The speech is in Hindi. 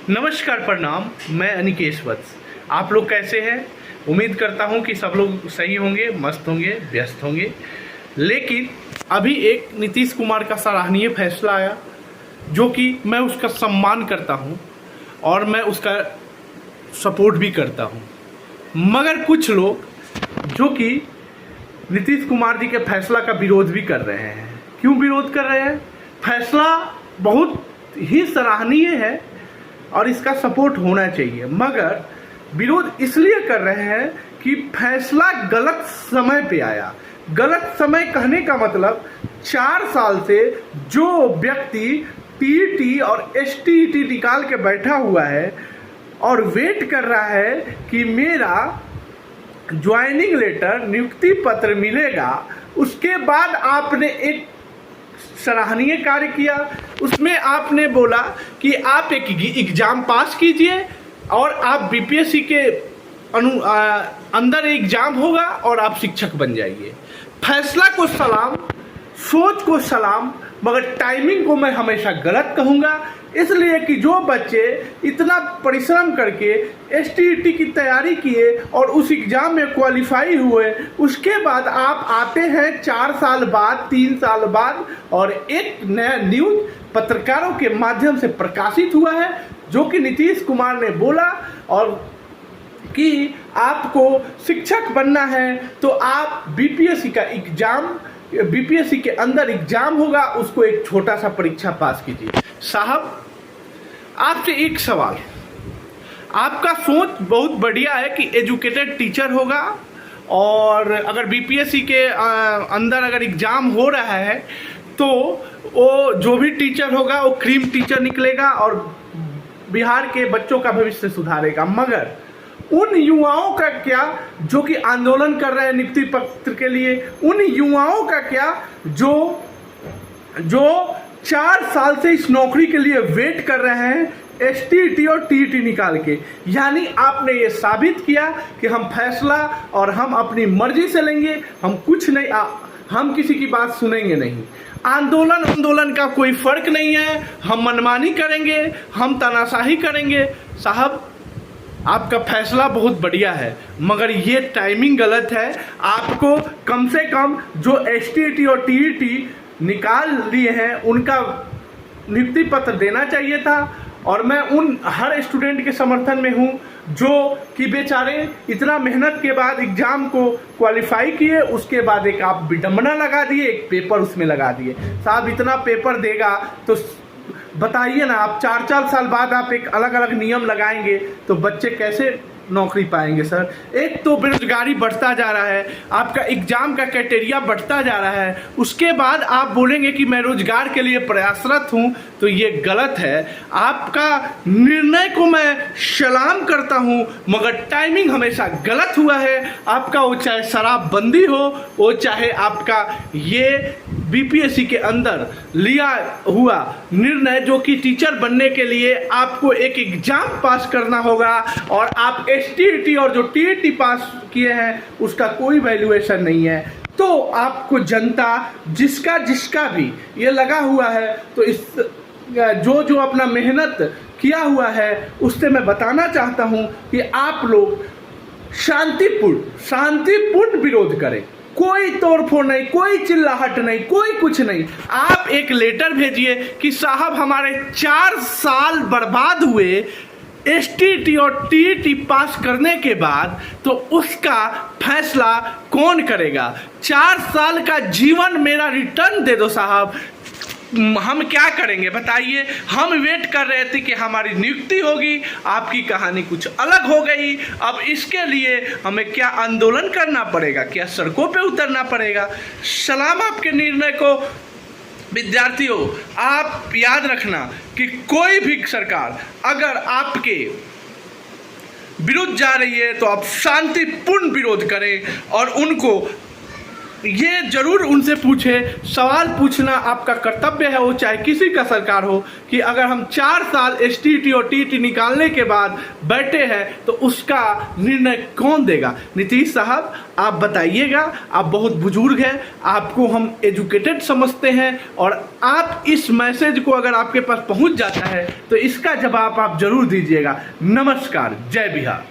नमस्कार, प्रणाम। मैं अनिकेश वत्स। आप लोग कैसे हैं? उम्मीद करता हूं कि सब लोग सही होंगे, मस्त होंगे, व्यस्त होंगे। लेकिन अभी एक नीतीश कुमार का सराहनीय फैसला आया, जो कि मैं उसका सम्मान करता हूं और मैं उसका सपोर्ट भी करता हूं। मगर कुछ लोग जो कि नीतीश कुमार जी के फैसला का विरोध भी कर रहे हैं। क्यों विरोध कर रहे हैं? फैसला बहुत ही सराहनीय है और इसका सपोर्ट होना चाहिए, मगर विरोध इसलिए कर रहे हैं कि फैसला गलत समय पे आया। गलत समय कहने का मतलब 4 साल से जो व्यक्ति टीईटी और एसटीईटी निकाल के बैठा हुआ है और वेट कर रहा है कि मेरा ज्वाइनिंग लेटर, नियुक्ति पत्र मिलेगा, उसके बाद आपने एक सराहनीय कार्य किया। उसमें आपने बोला कि आप एक एग्जाम पास कीजिए और आप बीपीएससी के अंदर एग्जाम होगा और आप शिक्षक बन जाइए। फैसला को सलाम, सोच को सलाम, मगर टाइमिंग को मैं हमेशा गलत कहूँगा। इसलिए कि जो बच्चे इतना परिश्रम करके एसटीईटी की तैयारी किए और उस एग्ज़ाम में क्वालिफाई हुए, उसके बाद आप आते हैं 4 साल बाद, 3 साल बाद, और एक नया न्यूज़ पत्रकारों के माध्यम से प्रकाशित हुआ है, जो कि नीतीश कुमार ने बोला और कि आपको शिक्षक बनना है तो आप बीपीएससी का एग्ज़ाम, बीपीएससी के अंदर एग्जाम होगा, उसको एक छोटा सा परीक्षा पास कीजिए। साहब, आपसे एक सवाल। आपका सोच बहुत बढ़िया है कि एजुकेटेड टीचर होगा और अगर बीपीएससी के अंदर अगर एग्जाम हो रहा है तो वो जो भी टीचर होगा वो क्रीम टीचर निकलेगा और बिहार के बच्चों का भविष्य सुधारेगा। मगर उन युवाओं का क्या जो कि आंदोलन कर रहे हैं नियुक्ति पत्र के लिए? उन युवाओं का क्या जो 4 साल से इस नौकरी के लिए वेट कर रहे हैं एसटीईटी और टीईटी निकाल के? यानी आपने ये साबित किया कि हम फैसला और हम अपनी मर्जी से लेंगे, हम कुछ नहीं, हम किसी की बात सुनेंगे नहीं। आंदोलन का कोई फर्क नहीं है, हम मनमानी करेंगे, हम तानाशाही करेंगे। साहब, आपका फैसला बहुत बढ़िया है, मगर ये टाइमिंग गलत है। आपको कम से कम जो एसटीईटी और टीईटी निकाल लिए हैं उनका नियुक्ति पत्र देना चाहिए था। और मैं उन हर स्टूडेंट के समर्थन में हूँ जो कि बेचारे इतना मेहनत के बाद एग्जाम को क्वालिफाई किए, उसके बाद एक आप विडंबना लगा दिए, एक पेपर उसमें लगा दिए। साहब, इतना पेपर देगा तो बताइए ना, आप 4-4 साल बाद आप एक अलग अलग नियम लगाएंगे तो बच्चे कैसे नौकरी पाएंगे? सर, एक तो बेरोजगारी बढ़ता जा रहा है, आपका एग्जाम का क्राइटेरिया बढ़ता जा रहा है, उसके बाद आप बोलेंगे कि मैं रोजगार के लिए प्रयासरत हूं, तो ये गलत है। आपका निर्णय को मैं सलाम करता हूं, मगर टाइमिंग हमेशा गलत हुआ है। आपका वो चाहे शराबबंदी हो, वो चाहे आपका ये बीपीएससी के अंदर लिया हुआ निर्णय जो कि टीचर बनने के लिए आपको एक एग्जाम पास करना होगा और आप एसटीईटी और जो टीईटी पास किए हैं उसका कोई वैल्यूएशन नहीं है। तो आपको जनता जिसका भी ये लगा हुआ है, तो इस जो अपना मेहनत किया हुआ है उससे मैं बताना चाहता हूं कि आप लोग शांतिपूर्ण विरोध करें। कोई तोड़फोड़ नहीं, कोई चिल्लाहट नहीं, कोई कुछ नहीं। आप एक लेटर भेजिए कि साहब, हमारे 4 साल बर्बाद हुए एसटीईटी और टीईटी पास करने के बाद, तो उसका फैसला कौन करेगा? 4 साल का जीवन मेरा रिटर्न दे दो साहब। हम क्या करेंगे बताइए? हम वेट कर रहे थे कि हमारी नियुक्ति होगी, आपकी कहानी कुछ अलग हो गई। अब इसके लिए हमें क्या आंदोलन करना पड़ेगा? क्या सड़कों पे उतरना पड़ेगा? सलाम आपके निर्णय को। विद्यार्थियों, आप याद रखना कि कोई भी सरकार अगर आपके विरुद्ध जा रही है तो आप शांतिपूर्ण विरोध करें और उनको ये जरूर उनसे पूछे, सवाल पूछना आपका कर्तव्य है, वो चाहे किसी का सरकार हो, कि अगर हम 4 साल STT और TT निकालने के बाद बैठे हैं तो उसका निर्णय कौन देगा। नीतीश साहब आप बताइएगा, आप बहुत बुजुर्ग हैं, आपको हम एजुकेटेड समझते हैं, और आप इस मैसेज को अगर आपके पास पहुंच जाता है तो इसका जवाब आप जरूर दीजिएगा। नमस्कार, जय बिहार।